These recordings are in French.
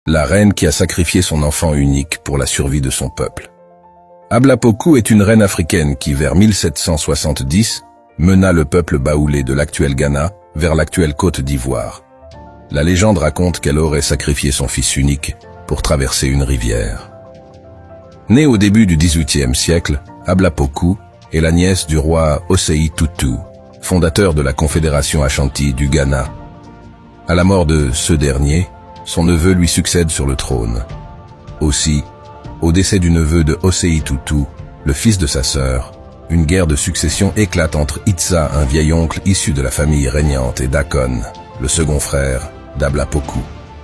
la reine qui a sacrifié son enfant unique pour la survie de son peuple. Ablapoku est une reine africaine qui, vers 1770, mena le peuple baoulé de l'actuel Ghana vers l'actuelle Côte d'Ivoire. La légende raconte qu'elle aurait sacrifié son fils unique pour traverser une rivière. Née au début du XVIIIe siècle, Ablapoku est la nièce du roi Osei Tutu, fondateur de la Confédération Ashanti du Ghana. À la mort de ce dernier, son neveu lui succède sur le trône. Aussi, au décès du neveu de Osei Tutu, le fils de sa sœur, une guerre de succession éclate entre Itsa, un vieil oncle issu de la famille régnante, et Dakon, le second frère d'Ablapoku.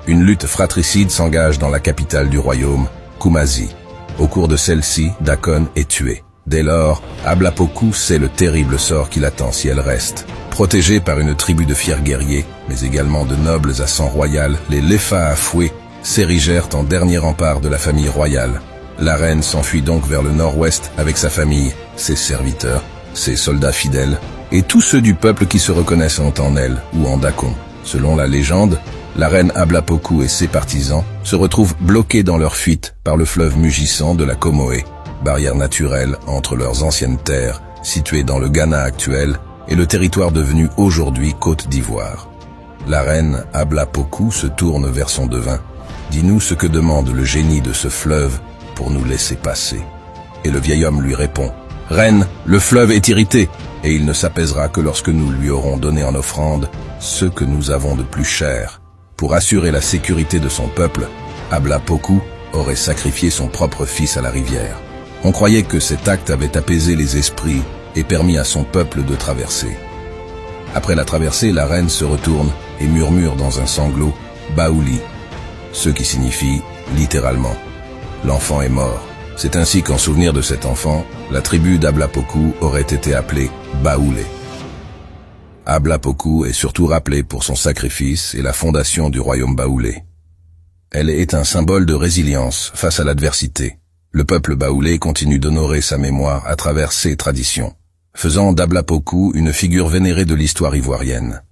Une lutte fratricide s'engage dans la capitale du royaume, Kumasi. Au cours de celle-ci, Dakon est tué. Dès lors, Ablapoku sait le terrible sort qui l'attend si elle reste. Protégée par une tribu de fiers guerriers, mais également de nobles à sang royal, les Lefa à fouet s'érigèrent en dernier rempart de la famille royale. La reine s'enfuit donc vers le nord-ouest avec sa famille, ses serviteurs, ses soldats fidèles, et tous ceux du peuple qui se reconnaissent en elle ou en Dakon. Selon la légende, la reine Ablapoku et ses partisans se retrouvent bloqués dans leur fuite par le fleuve mugissant de la Comoé, barrière naturelle entre leurs anciennes terres, situées dans le Ghana actuel, et le territoire devenu aujourd'hui Côte d'Ivoire. La reine Ablapoku se tourne vers son devin. « Dis-nous ce que demande le génie de ce fleuve pour nous laisser passer. » Et le vieil homme lui répond « Reine, le fleuve est irrité, et il ne s'apaisera que lorsque nous lui aurons donné en offrande ce que nous avons de plus cher. » Pour assurer la sécurité de son peuple, Ablapoku aurait sacrifié son propre fils à la rivière. On croyait que cet acte avait apaisé les esprits et permis à son peuple de traverser. Après la traversée, la reine se retourne et murmure dans un sanglot « Baouli », ce qui signifie littéralement « l'enfant est mort ». C'est ainsi qu'en souvenir de cet enfant, la tribu d'Ablapoku aurait été appelée Baoulé. Ablapoku est surtout rappelée pour son sacrifice et la fondation du royaume baoulé. Elle est un symbole de résilience face à l'adversité. Le peuple baoulé continue d'honorer sa mémoire à travers ses traditions, faisant d'Ablapoku une figure vénérée de l'histoire ivoirienne.